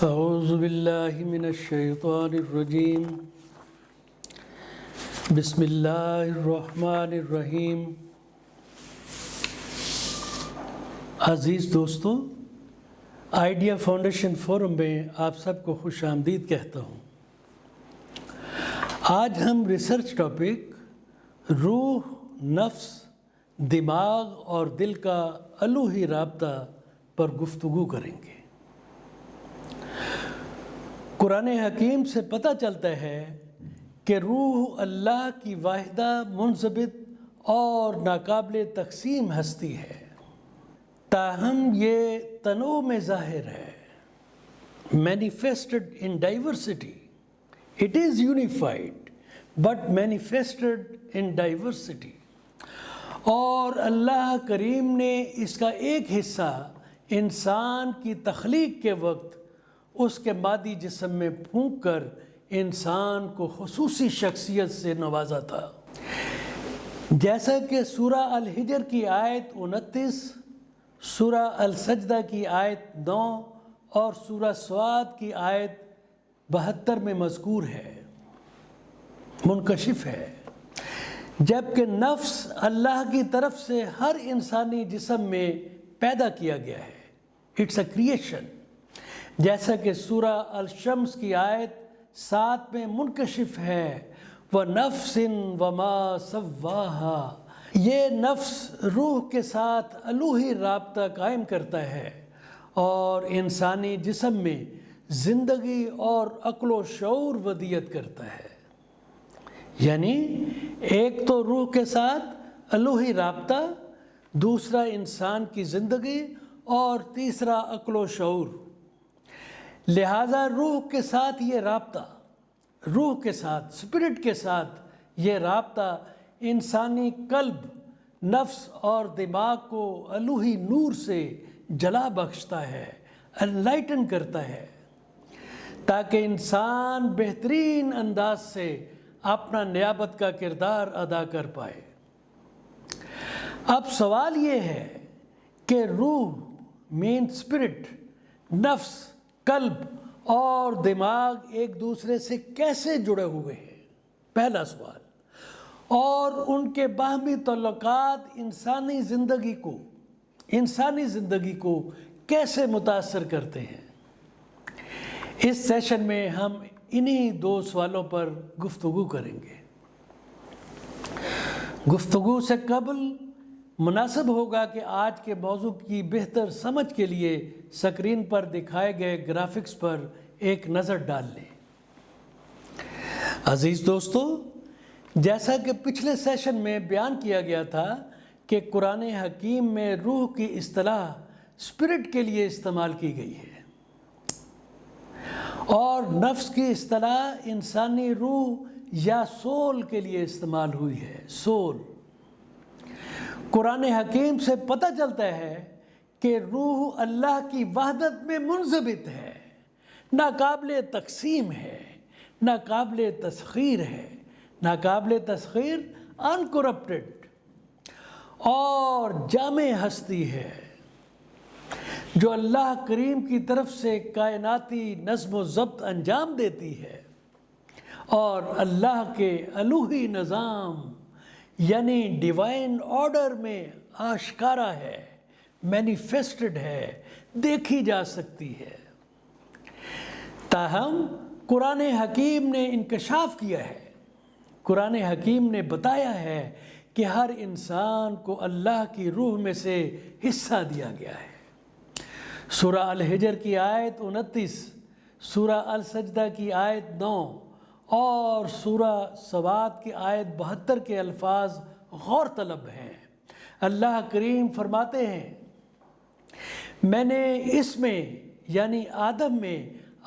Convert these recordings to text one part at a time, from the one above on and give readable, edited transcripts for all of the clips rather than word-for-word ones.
اعوذ باللہ من الشیطان الرجیم بسم اللہ الرحمن الرحیم۔ عزیز دوستو، آئیڈیا فاؤنڈیشن فورم میں آپ سب کو خوش آمدید کہتا ہوں۔ آج ہم ریسرچ ٹاپک روح، نفس، دماغ اور دل کا الوہی رابطہ پر گفتگو کریں گے۔ قرآن حکیم سے پتہ چلتا ہے کہ روح اللہ کی واحدہ، منضبط اور ناقابل تقسیم ہستی ہے، تاہم یہ تنوع میں ظاہر ہے۔ manifested in diversity. It is unified but manifested in diversity. اور اللہ کریم نے اس کا ایک حصہ انسان کی تخلیق کے وقت اس کے مادی جسم میں پھونک کر انسان کو خصوصی شخصیت سے نوازا تھا، جیسا کہ سورہ الحجر کی آیت 29، سورہ السجدہ کی آیت 9 اور سورہ صاد کی آیت 72 میں مذکور ہے، منکشف ہے۔ جبکہ نفس اللہ کی طرف سے ہر انسانی جسم میں پیدا کیا گیا ہے، اٹس اے کریشن، جیسا کہ سورہ الشمس کی آیت 7 میں منکشف ہے، وَنَفْسٍ وَمَا سَوَّاهَا۔ یہ نفس روح کے ساتھ الوہی رابطہ قائم کرتا ہے اور انسانی جسم میں زندگی اور عقل و شعور ودیت کرتا ہے۔ یعنی ایک تو روح کے ساتھ الوہی رابطہ، دوسرا انسان کی زندگی اور تیسرا عقل و شعور۔ لہٰذا روح کے ساتھ یہ رابطہ، روح کے ساتھ، اسپرٹ کے ساتھ یہ رابطہ انسانی قلب، نفس اور دماغ کو الوہی نور سے جلا بخشتا ہے، انلائٹن کرتا ہے، تاکہ انسان بہترین انداز سے اپنا نیابت کا کردار ادا کر پائے۔ اب سوال یہ ہے کہ روح مین اسپرٹ، نفس، قلب اور دماغ ایک دوسرے سے کیسے جڑے ہوئے ہیں؟ پہلا سوال۔ اور ان کے باہمی تعلقات انسانی زندگی کو کیسے متاثر کرتے ہیں؟ اس سیشن میں ہم انہی دو سوالوں پر گفتگو کریں گے۔ گفتگو سے قبل مناسب ہوگا کہ آج کے موضوع کی بہتر سمجھ کے لیے سکرین پر دکھائے گئے گرافکس پر ایک نظر ڈال لیں۔ عزیز دوستو، جیسا کہ پچھلے سیشن میں بیان کیا گیا تھا کہ قرآن حکیم میں روح کی اصطلاح اسپرٹ کے لیے استعمال کی گئی ہے، اور نفس کی اصطلاح انسانی روح یا سول کے لیے استعمال ہوئی ہے، سول۔ قرآن حکیم سے پتہ چلتا ہے کہ روح اللہ کی وحدت میں منضبط ہے، ناقابل تقسیم ہے، ناقابل تسخیر ہے، ناقابل تسخیر، انکرپٹڈ اور جامع ہستی ہے، جو اللہ کریم کی طرف سے کائناتی نظم و ضبط انجام دیتی ہے، اور اللہ کے الوہی نظام یعنی ڈیوائن آرڈر میں آشکارا ہے، مینیفیسٹڈ ہے، دیکھی جا سکتی ہے۔ تاہم قرآن حکیم نے انکشاف کیا ہے، قرآن حکیم نے بتایا ہے کہ ہر انسان کو اللہ کی روح میں سے حصہ دیا گیا ہے۔ سورہ الحجر کی آیت 29، سورہ السجدہ کی آیت 9 اور سورہ صاد کی آیت 72 کے الفاظ غور طلب ہیں۔ اللہ کریم فرماتے ہیں، میں نے اس میں یعنی آدم میں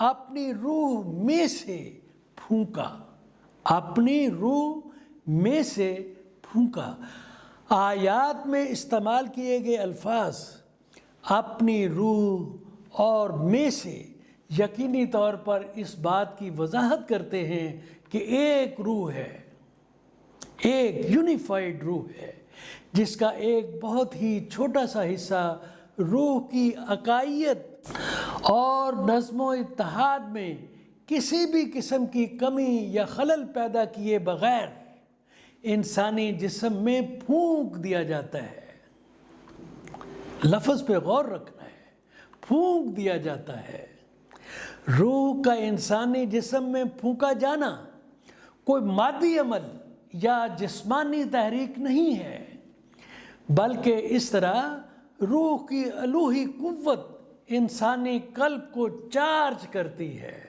اپنی روح میں سے پھونکا، اپنی روح میں سے پھونکا۔ آیات میں استعمال کیے گئے الفاظ اپنی روح اور میں سے یقینی طور پر اس بات کی وضاحت کرتے ہیں کہ ایک روح ہے، ایک یونیفائڈ روح ہے، جس کا ایک بہت ہی چھوٹا سا حصہ روح کی عقائد اور نظم و اتحاد میں کسی بھی قسم کی کمی یا خلل پیدا کیے بغیر انسانی جسم میں پھونک دیا جاتا ہے۔ لفظ پہ غور رکھنا ہے، پھونک دیا جاتا ہے۔ روح کا انسانی جسم میں پھونکا جانا کوئی مادی عمل یا جسمانی تحریک نہیں ہے، بلکہ اس طرح روح کی الوہی قوت انسانی قلب کو چارج کرتی ہے،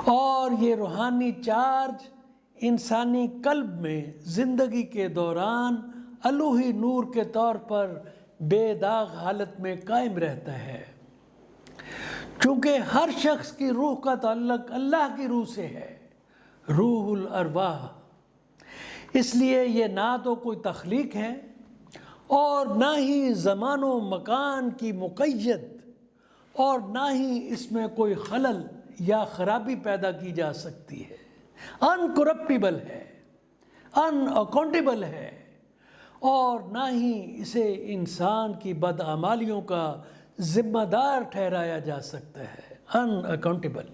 اور یہ روحانی چارج انسانی قلب میں زندگی کے دوران الوہی نور کے طور پر بے داغ حالت میں قائم رہتا ہے۔ چونکہ ہر شخص کی روح کا تعلق اللہ کی روح سے ہے، روح الارواح، اس لیے یہ نہ تو کوئی تخلیق ہے اور نہ ہی زمان و مکان کی مقید، اور نہ ہی اس میں کوئی خلل یا خرابی پیدا کی جا سکتی ہے۔ انکرپٹیبل ہے، ان اکاؤنٹیبل ہے، اور نہ ہی اسے انسان کی بدعمالیوں کا ذمہ دار ٹھہرایا جا سکتا ہے، ان اکاؤنٹیبل۔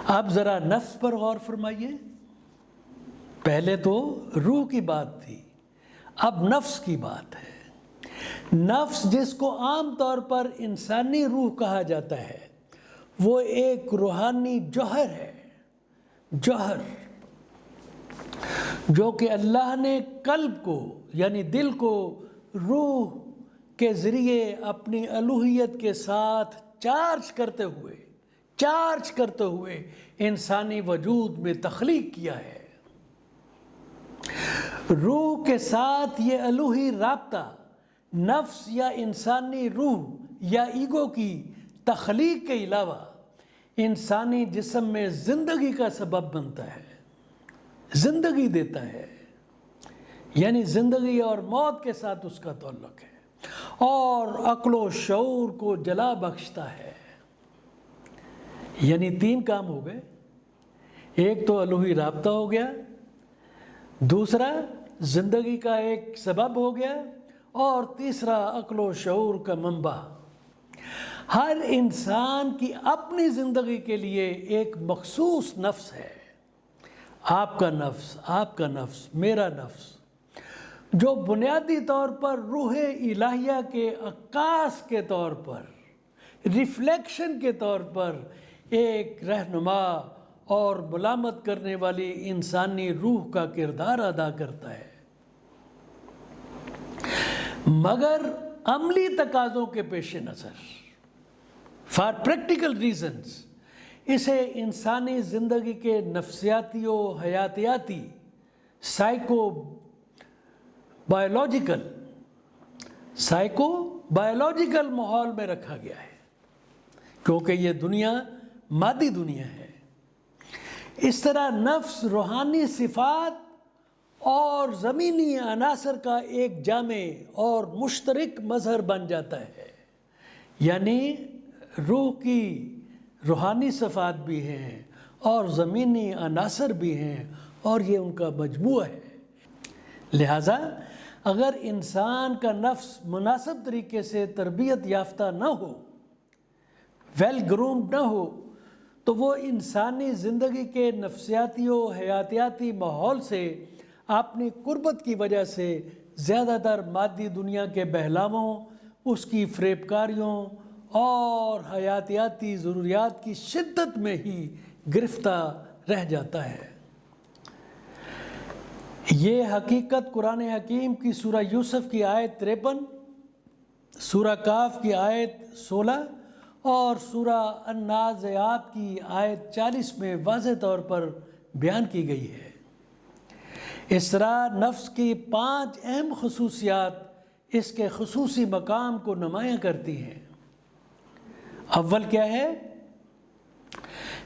اب ذرا نفس پر غور فرمائیے۔ پہلے تو روح کی بات تھی، اب نفس کی بات ہے۔ نفس جس کو عام طور پر انسانی روح کہا جاتا ہے، وہ ایک روحانی جوہر ہے، جوہر جو کہ اللہ نے قلب کو یعنی دل کو روح کے ذریعے اپنی الوہیت کے ساتھ چارج کرتے ہوئے انسانی وجود میں تخلیق کیا ہے۔ روح کے ساتھ یہ الوہی رابطہ نفس یا انسانی روح یا ایگو کی تخلیق کے علاوہ انسانی جسم میں زندگی کا سبب بنتا ہے، زندگی دیتا ہے، یعنی زندگی اور موت کے ساتھ اس کا تعلق ہے، اور عقل و شعور کو جلا بخشتا ہے۔ یعنی 3 کام ہو گئے، ایک تو الوہی رابطہ ہو گیا، دوسرا زندگی کا ایک سبب ہو گیا، اور تیسرا عقل و شعور کا منبع۔ ہر انسان کی اپنی زندگی کے لیے ایک مخصوص نفس ہے، آپ کا نفس، آپ کا نفس، میرا نفس، جو بنیادی طور پر روح الہیہ کے عکاس کے طور پر، ریفلیکشن کے طور پر ایک رہنما اور ملامت کرنے والی انسانی روح کا کردار ادا کرتا ہے، مگر عملی تقاضوں کے پیش نظر، فار پریکٹیکل ریزنز، اسے انسانی زندگی کے نفسیاتی و حیاتیاتی، سائیکو بایولوجیکل ماحول میں رکھا گیا ہے، کیونکہ یہ دنیا مادی دنیا ہے۔ اس طرح نفس روحانی صفات اور زمینی عناصر کا ایک جامع اور مشترک مظہر بن جاتا ہے، یعنی روح کی روحانی صفات بھی ہیں اور زمینی عناصر بھی ہیں، اور یہ ان کا مجموعہ ہے۔ لہٰذا اگر انسان کا نفس مناسب طریقے سے تربیت یافتہ نہ ہو، ویل گرومڈ نہ ہو، تو وہ انسانی زندگی کے نفسیاتی و حیاتیاتی ماحول سے اپنی قربت کی وجہ سے زیادہ تر مادی دنیا کے بہلاووں، اس کی فریب کاریوں اور حیاتیاتی ضروریات کی شدت میں ہی گرفتار رہ جاتا ہے۔ یہ حقیقت قرآن حکیم کی سورہ یوسف کی آیت 53، سورہ کاف کی آیت 16 اور سورہ النازعات کی آیت 40 میں واضح طور پر بیان کی گئی ہے۔ اس طرح نفس کی 5 اہم خصوصیات اس کے خصوصی مقام کو نمایاں کرتی ہیں۔ اول کیا ہے؟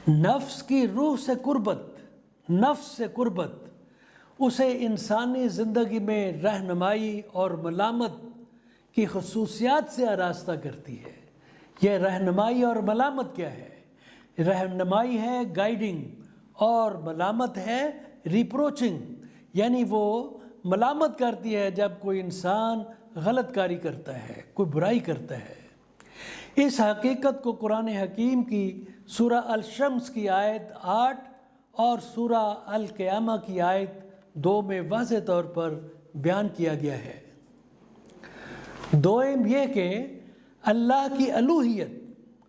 نفس کی روح سے قربت، نفس سے قربت اسے انسانی زندگی میں رہنمائی اور ملامت کی خصوصیات سے آراستہ کرتی ہے۔ یہ رہنمائی اور ملامت کیا ہے؟ رہنمائی ہے گائیڈنگ، اور ملامت ہے ریپروچنگ، یعنی وہ ملامت کرتی ہے جب کوئی انسان غلط کاری کرتا ہے، کوئی برائی کرتا ہے۔ اس حقیقت کو قرآن حکیم کی سورہ الشمس کی آیت 8 اور سورہ القیامہ کی آیت 2 میں واضح طور پر بیان کیا گیا ہے۔ دوم یہ کہ اللہ کی الوہیت،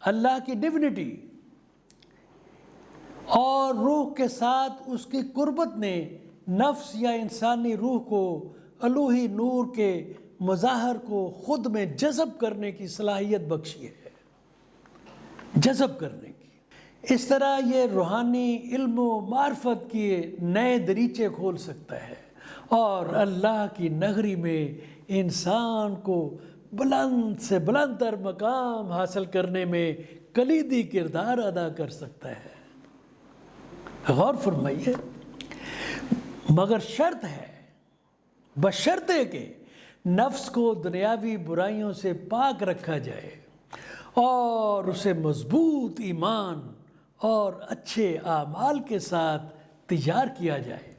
اللہ کی ڈیونٹی اور روح کے ساتھ اس کی قربت نے نفس یا انسانی روح کو الوہی نور کے مظاہر کو خود میں جذب کرنے کی صلاحیت بخشی ہے، جذب کرنے کی۔ اس طرح یہ روحانی علم و معرفت کے نئے دریچے کھول سکتا ہے اور اللہ کی نگری میں انسان کو بلند سے بلند تر مقام حاصل کرنے میں کلیدی کردار ادا کر سکتا ہے۔ غور فرمائیے، مگر شرط ہے، بشرطے کہ نفس کو دنیاوی برائیوں سے پاک رکھا جائے اور اسے مضبوط ایمان اور اچھے اعمال کے ساتھ تیار کیا جائے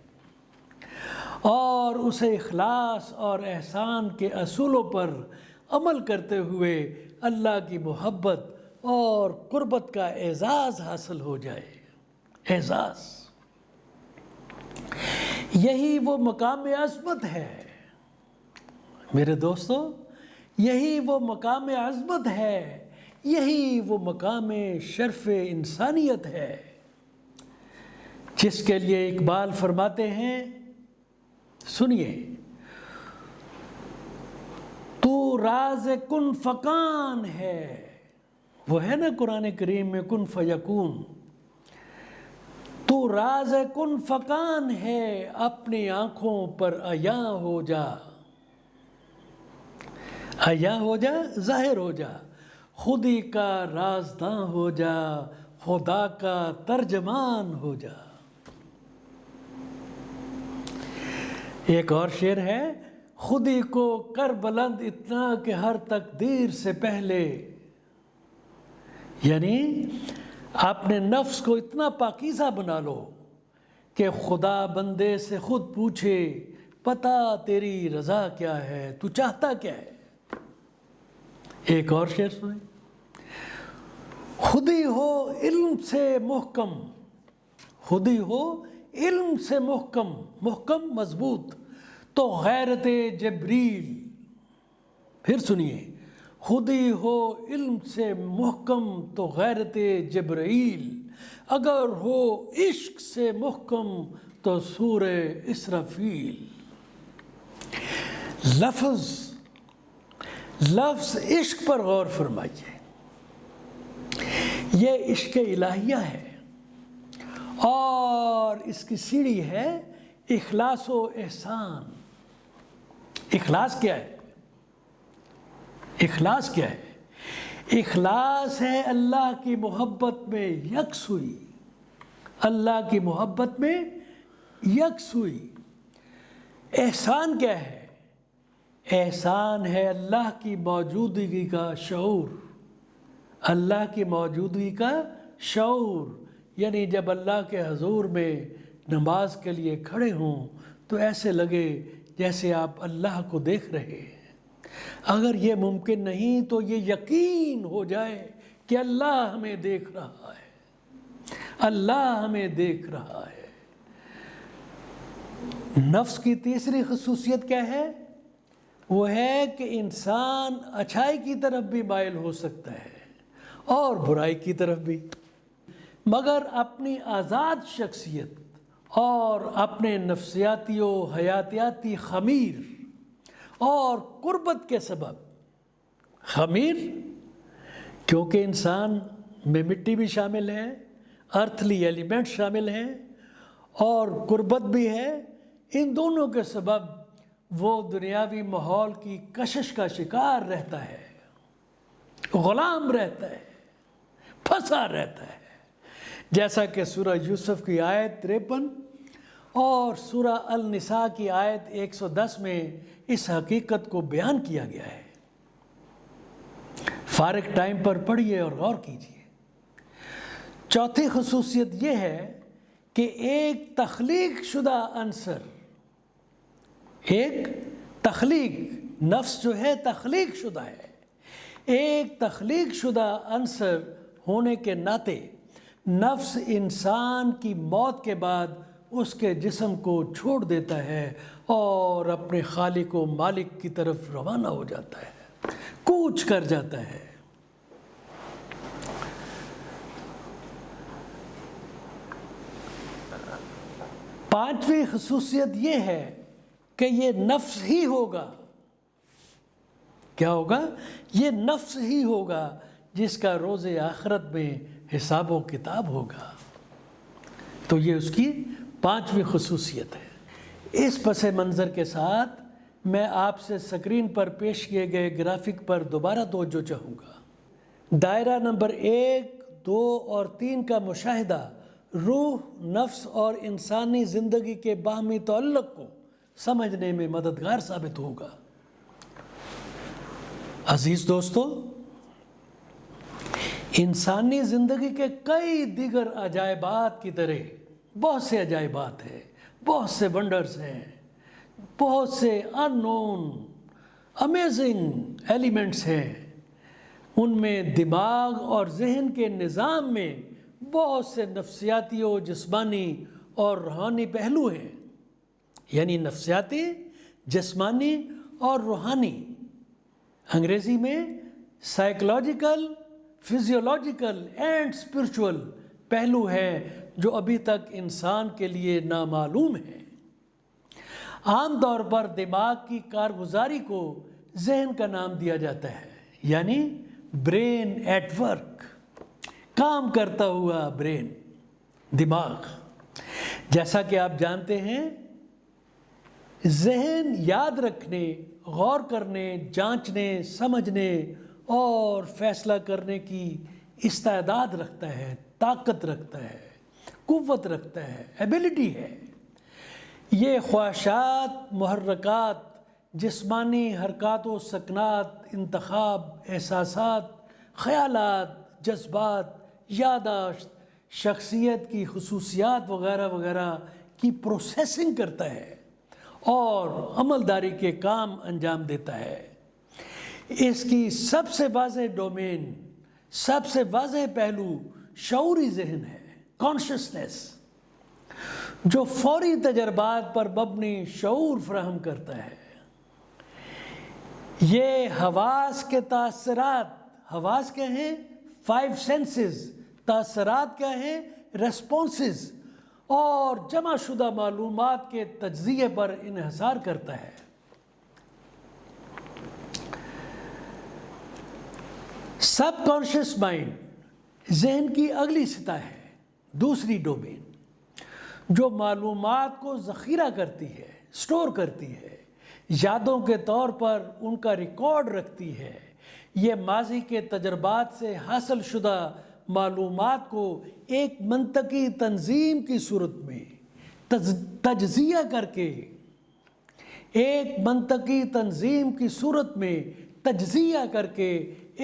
اور اسے اخلاص اور احسان کے اصولوں پر عمل کرتے ہوئے اللہ کی محبت اور قربت کا اعزاز حاصل ہو جائے۔ اعزاز، یہی وہ مقام عظمت ہے میرے دوستو، یہی وہ مقام عظمت ہے، یہی وہ مقام شرف انسانیت ہے جس کے لیے اقبال فرماتے ہیں، سنیے، تو راز کن فکان ہے، وہ ہے نا قرآن کریم میں کن فیکون، تو راز کن فکان ہے، اپنی آنکھوں پر عیاں ہو جا، عیاں ہو جا، ظاہر ہو جا، خودی کا رازداں ہو جا، خدا کا ترجمان ہو جا۔ ایک اور شعر ہے، خودی کو کر بلند اتنا کہ ہر تقدیر سے پہلے، یعنی اپنے نفس کو اتنا پاکیزہ بنا لو کہ خدا بندے سے خود پوچھے، پتہ تیری رضا کیا ہے، تو چاہتا کیا ہے۔ ایک اور شعر سنیں، خودی ہو علم سے محکم، خودی ہو علم سے محکم، محکم مضبوط، تو غیرت جبریل، پھر سنیے، خودی ہو علم سے محکم تو غیرت جبرائیل، اگر ہو عشق سے محکم تو سور اسرافیل۔ لفظ عشق پر غور فرمائیے، یہ عشق الہیہ ہے اور اس کی سیڑھی ہے اخلاص و احسان۔ اخلاص کیا ہے؟ اخلاص کیا ہے؟ اخلاص ہے اللہ کی محبت میں یکسوئی، اللہ کی محبت میں یکسوئی۔ احسان کیا ہے؟ احسان ہے اللہ کی موجودگی کا شعور، اللہ کی موجودگی کا شعور، یعنی جب اللہ کے حضور میں نماز کے لیے کھڑے ہوں تو ایسے لگے جیسے آپ اللہ کو دیکھ رہے ہیں۔ اگر یہ ممکن نہیں تو یہ یقین ہو جائے کہ اللہ ہمیں دیکھ رہا ہے، اللہ ہمیں دیکھ رہا ہے۔ نفس کی تیسری خصوصیت کیا ہے؟ وہ ہے کہ انسان اچھائی کی طرف بھی مائل ہو سکتا ہے اور برائی کی طرف بھی، مگر اپنی آزاد شخصیت اور اپنے نفسیاتی و حیاتیاتی خمیر اور قربت کے سبب، خمیر کیونکہ انسان میں مٹی بھی شامل ہے، ارتھلی ایلیمنٹ شامل ہیں، اور قربت بھی ہے، ان دونوں کے سبب وہ دنیاوی ماحول کی کشش کا شکار رہتا ہے، غلام رہتا ہے، پھنسا رہتا ہے، جیسا کہ سورہ یوسف کی آیت 53 اور سورہ النساء کی آیت 110 میں اس حقیقت کو بیان کیا گیا ہے۔ فارغ ٹائم پر پڑھیے اور غور کیجیے۔ چوتھی خصوصیت یہ ہے کہ ایک تخلیق شدہ عنصر ایک تخلیق، نفس جو ہے تخلیق شدہ ہے، ایک تخلیق شدہ عنصر ہونے کے ناطے نفس انسان کی موت کے بعد اس کے جسم کو چھوڑ دیتا ہے اور اپنے خالق و مالک کی طرف روانہ ہو جاتا ہے، کوچ کر جاتا ہے۔ پانچویں خصوصیت یہ ہے کہ یہ نفس ہی ہوگا، کیا ہوگا؟ یہ نفس ہی ہوگا جس کا روز آخرت میں حساب و کتاب ہوگا۔ تو یہ اس کی پانچویں خصوصیت ہے۔ اس پس منظر کے ساتھ میں آپ سے سکرین پر پیش کیے گئے گرافک پر دوبارہ توجہ چاہوں گا۔ دائرہ نمبر 1، 2 اور 3 کا مشاہدہ روح، نفس اور انسانی زندگی کے باہمی تعلق کو سمجھنے میں مددگار ثابت ہوگا۔ عزیز دوستو، انسانی زندگی کے کئی دیگر عجائبات کی طرح بہت سے عجائبات ہیں، بہت سے ونڈرز ہیں، بہت سے ان نون امیزنگ ایلیمنٹس ہیں۔ ان میں دماغ اور ذہن کے نظام میں بہت سے نفسیاتی و جسمانی اور روحانی پہلو ہیں، یعنی نفسیاتی، جسمانی اور روحانی، انگریزی میں سائیکولوجیکل، فزیولوجیکل اینڈ اسپرچول پہلو ہیں جو ابھی تک انسان کے لیے نامعلوم ہیں۔ عام طور پر دماغ کی کارگزاری کو ذہن کا نام دیا جاتا ہے، یعنی برین ایٹ ورک، کام کرتا ہوا برین، دماغ۔ جیسا کہ آپ جانتے ہیں، ذہن یاد رکھنے، غور کرنے، جانچنے، سمجھنے اور فیصلہ کرنے کی استعداد رکھتا ہے، طاقت رکھتا ہے، قوت رکھتا ہے، ایبیلٹی ہے۔ یہ خواہشات، محرکات، جسمانی حرکات و سکنات، انتخاب، احساسات، خیالات، جذبات، یادداشت، شخصیت کی خصوصیات وغیرہ وغیرہ کی پروسیسنگ کرتا ہے اور عملداری کے کام انجام دیتا ہے۔ اس کی سب سے واضح ڈومین، سب سے واضح پہلو شعوری ذہن ہے، کانشسنس، جو فوری تجربات پر مبنی شعور فراہم کرتا ہے۔ یہ حواس کے تاثرات، حواس کیا ہیں؟ 5 سینسز، تاثرات کیا ہیں؟ ریسپونسز، اور جمع شدہ معلومات کے تجزیے پر انحصار کرتا ہے۔ سب کانشس مائنڈ ذہن کی اگلی سطح ہے، دوسری ڈومین، جو معلومات کو ذخیرہ کرتی ہے، سٹور کرتی ہے، یادوں کے طور پر ان کا ریکارڈ رکھتی ہے۔ یہ ماضی کے تجربات سے حاصل شدہ معلومات کو ایک منطقی تنظیم کی صورت میں تجزیہ کر کے، ایک منطقی تنظیم کی صورت میں تجزیہ کر کے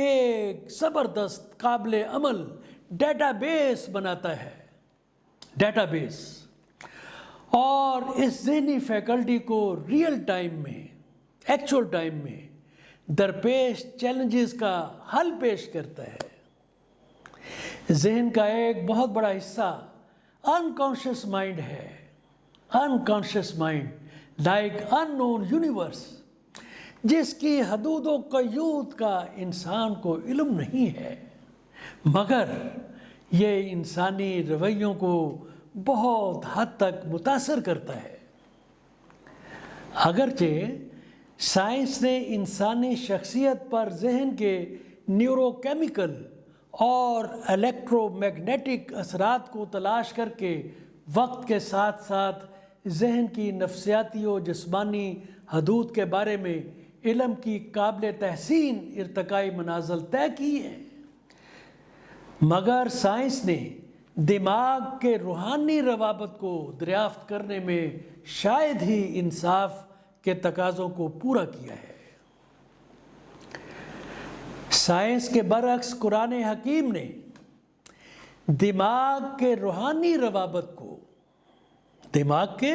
ایک زبردست قابل عمل ڈیٹا بیس بناتا ہے، ڈیٹا بیس۔ اور اس ذہنی فیکلٹی کو ریئل ٹائم میں، ایکچول ٹائم میں درپیش چیلنجز کا حل پیش کرتا ہے۔ ذہن کا ایک بہت بڑا حصہ انکانشس مائنڈ ہے، انکانشس مائنڈ لائک ان نون یونیورس، جس کی حدود و قیود کا انسان کو علم نہیں ہے، مگر یہ انسانی رویوں کو بہت حد تک متاثر کرتا ہے۔ اگرچہ سائنس نے انسانی شخصیت پر ذہن کے نیورو کیمیکل اور الیکٹرو میگنیٹک اثرات کو تلاش کر کے وقت کے ساتھ ساتھ ذہن کی نفسیاتی و جسمانی حدود کے بارے میں علم کی قابل تحسین ارتقائی منازل طے کی ہیں، مگر سائنس نے دماغ کے روحانی روابط کو دریافت کرنے میں شاید ہی انصاف کے تقاضوں کو پورا کیا ہے۔ سائنس کے برعکس قرآن حکیم نے دماغ کے روحانی روابط کو، دماغ کے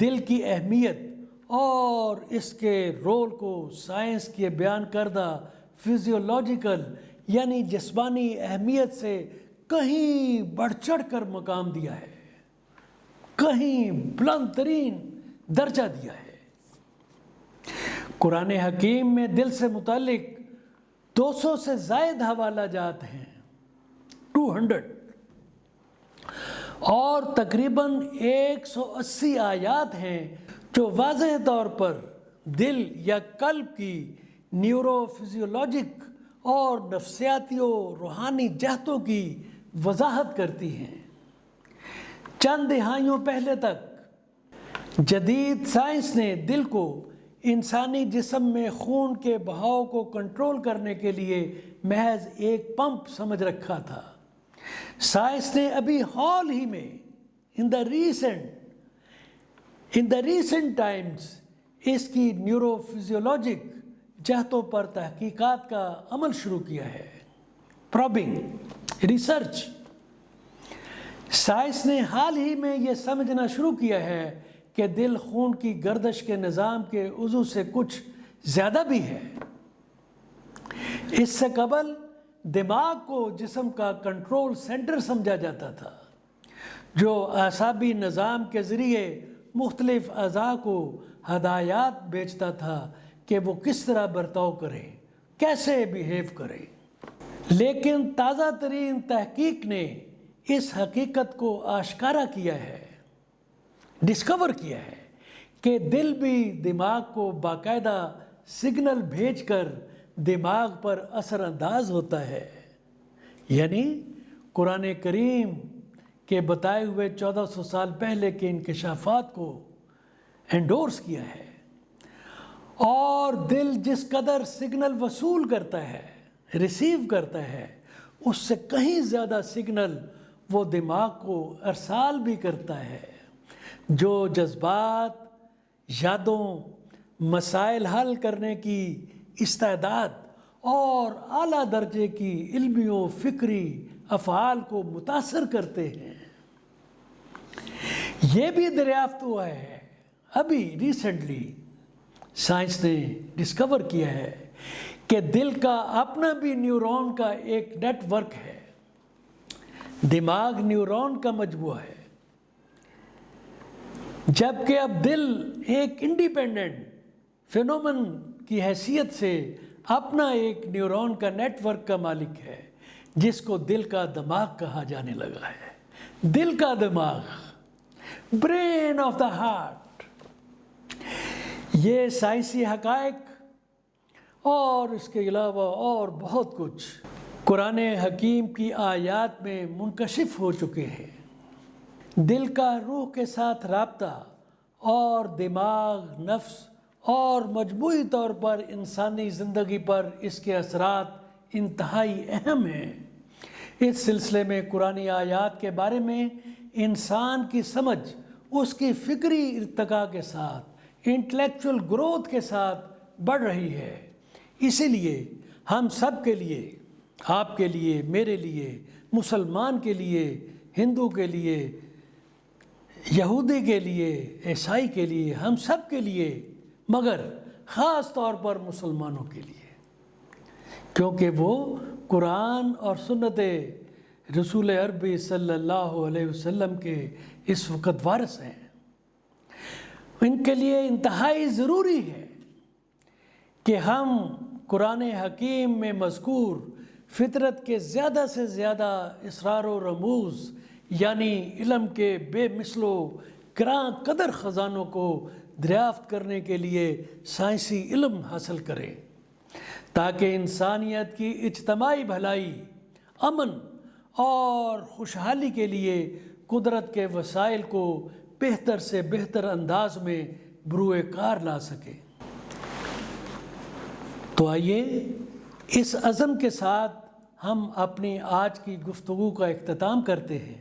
دل کی اہمیت اور اس کے رول کو سائنس کے بیان کردہ فزیولوجیکل یعنی جسمانی اہمیت سے کہیں بڑھ چڑھ کر مقام دیا ہے، کہیں بلند ترین درجہ دیا ہے۔ قرآن حکیم میں دل سے متعلق 200 سے زائد حوالہ جات ہیں، 200، اور تقریباً 180 آیات ہیں جو واضح طور پر دل یا قلب کی نیورو فزیولوجک اور نفسیاتی و روحانی جہتوں کی وضاحت کرتی ہیں۔ چند دہائیوں پہلے تک جدید سائنس نے دل کو انسانی جسم میں خون کے بہاؤ کو کنٹرول کرنے کے لیے محض ایک پمپ سمجھ رکھا تھا۔ سائنس نے ابھی حال ہی میں ان دا ریسنٹ ٹائمز اس کی نیورو فزیولوجک جہتوں پر تحقیقات کا عمل شروع کیا ہے، پرابنگ ریسرچ۔ سائنس نے حال ہی میں یہ سمجھنا شروع کیا ہے کہ دل خون کی گردش کے نظام کے عضو سے کچھ زیادہ بھی ہے۔ اس سے قبل دماغ کو جسم کا کنٹرول سینٹر سمجھا جاتا تھا، جو اعصابی نظام کے ذریعے مختلف اعضاء کو ہدایات بھیجتا تھا کہ وہ کس طرح برتاؤ کریں، کیسے بیہیو کریں۔ لیکن تازہ ترین تحقیق نے اس حقیقت کو آشکارا کیا ہے، ڈسکور کیا ہے کہ دل بھی دماغ کو باقاعدہ سگنل بھیج کر دماغ پر اثر انداز ہوتا ہے۔ یعنی قرآن کریم کے بتائے ہوئے 1400 سال پہلے کے انکشافات کو انڈورس کیا ہے، اور دل جس قدر سگنل وصول کرتا ہے، ریسیو کرتا ہے، اس سے کہیں زیادہ سگنل وہ دماغ کو ارسال بھی کرتا ہے، جو جذبات، یادوں، مسائل حل کرنے کی استعداد اور اعلیٰ درجے کی علمی و فکری افعال کو متاثر کرتے ہیں۔ یہ بھی دریافت ہوا ہے، ابھی ریسنٹلی سائنس نے ڈسکور کیا ہے کہ دل کا اپنا بھی نیورون کا ایک نیٹ ورک ہے۔ دماغ نیورون کا مجموعہ ہے، جبکہ اب دل ایک انڈیپینڈنٹ فینومن کی حیثیت سے اپنا ایک نیورون کا نیٹ ورک کا مالک ہے، جس کو دل کا دماغ کہا جانے لگا ہے۔ دل کا دماغ، برین آف دا ہارٹ۔ یہ سائنسی حقائق اور اس کے علاوہ اور بہت کچھ قرآن حکیم کی آیات میں منکشف ہو چکے ہیں۔ دل کا روح کے ساتھ رابطہ اور دماغ، نفس اور مجموعی طور پر انسانی زندگی پر اس کے اثرات انتہائی اہم ہیں۔ اس سلسلے میں قرآنی آیات کے بارے میں انسان کی سمجھ اس کی فکری ارتقاء کے ساتھ، انٹلیکچول گروتھ کے ساتھ بڑھ رہی ہے۔ اسی لیے ہم سب کے لیے، آپ کے لیے، میرے لیے، مسلمان کے لیے، ہندو کے لیے، یہودی کے لیے، عیسائی کے لیے، ہم سب کے لیے، مگر خاص طور پر مسلمانوں کے لیے، کیونکہ وہ قرآن اور سنت رسول عربی صلی اللہ علیہ وسلم کے اس وقت وارث ہیں، ان کے لیے انتہائی ضروری ہے کہ ہم قرآن حکیم میں مذکور فطرت کے زیادہ سے زیادہ اسرار و رموز، یعنی علم کے بے مثل و گراں قدر خزانوں کو دریافت کرنے کے لیے سائنسی علم حاصل کریں، تاکہ انسانیت کی اجتماعی بھلائی، امن اور خوشحالی کے لیے قدرت کے وسائل کو بہتر سے بہتر انداز میں بروئے کار لا سکے۔ تو آئیے اس عزم کے ساتھ ہم اپنی آج کی گفتگو کا اختتام کرتے ہیں۔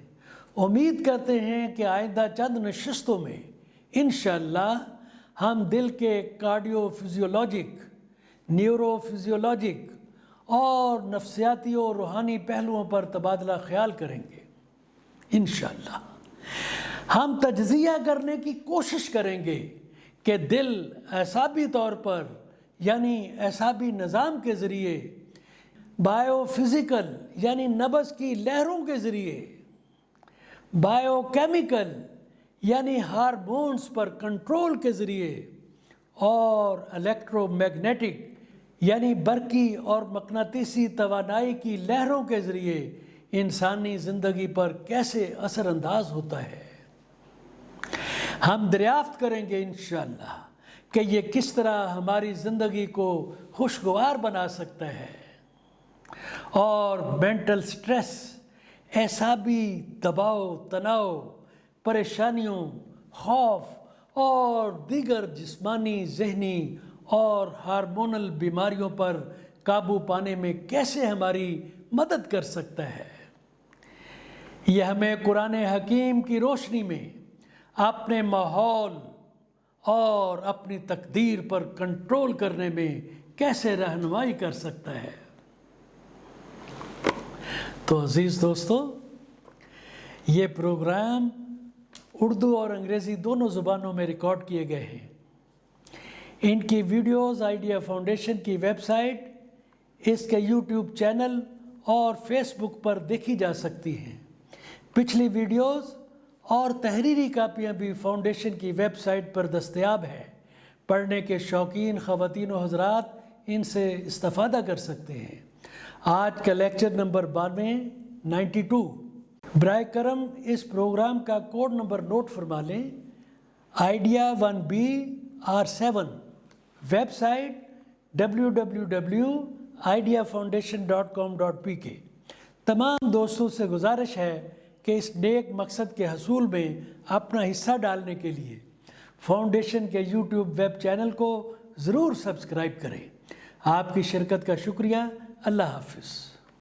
امید کرتے ہیں کہ آئندہ چند نشستوں میں انشاءاللہ ہم دل کے کارڈیو فزیولوجک، نیورو فزیولوجک اور نفسیاتی اور روحانی پہلوؤں پر تبادلہ خیال کریں گے انشاءاللہ۔ ہم تجزیہ کرنے کی کوشش کریں گے کہ دل اعصابی طور پر یعنی اعصابی نظام کے ذریعے، بائیو فزیکل یعنی نبض کی لہروں کے ذریعے، بائیو کیمیکل یعنی ہارمونز پر کنٹرول کے ذریعے، اور الیکٹرو میگنیٹک یعنی برقی اور مقناطیسی توانائی کی لہروں کے ذریعے انسانی زندگی پر کیسے اثر انداز ہوتا ہے۔ ہم دریافت کریں گے انشاءاللہ کہ یہ کس طرح ہماری زندگی کو خوشگوار بنا سکتا ہے، اور مینٹل سٹریس، اعصابی دباؤ، تناؤ، پریشانیوں، خوف اور دیگر جسمانی، ذہنی اور ہارمونل بیماریوں پر قابو پانے میں کیسے ہماری مدد کر سکتا ہے۔ یہ ہمیں قرآن حکیم کی روشنی میں اپنے ماحول اور اپنی تقدیر پر کنٹرول کرنے میں کیسے رہنمائی کر سکتا ہے۔ تو عزیز دوستو، یہ پروگرام اردو اور انگریزی دونوں زبانوں میں ریکارڈ کیے گئے ہیں۔ ان کی ویڈیوز آئیڈیا فاؤنڈیشن کی ویب سائٹ، اس کے یوٹیوب چینل اور فیس بک پر دیکھی جا سکتی ہیں۔ پچھلی ویڈیوز اور تحریری کاپیاں بھی فاؤنڈیشن کی ویب سائٹ پر دستیاب ہیں۔ پڑھنے کے شوقین خواتین و حضرات ان سے استفادہ کر سکتے ہیں۔ آج کا لیکچر نمبر 92 برائے کرم اس پروگرام کا کوڈ نمبر نوٹ فرما لیں، idea 1BR7، web site www.ideafoundation.com.pk۔ تمام دوستوں سے گزارش ہے کہ اس نیک مقصد کے حصول میں اپنا حصہ ڈالنے کے لیے فاؤنڈیشن کے یوٹیوب ویب چینل کو ضرور سبسکرائب کریں۔ آپ کی شرکت کا شکریہ۔ اللہ حافظ۔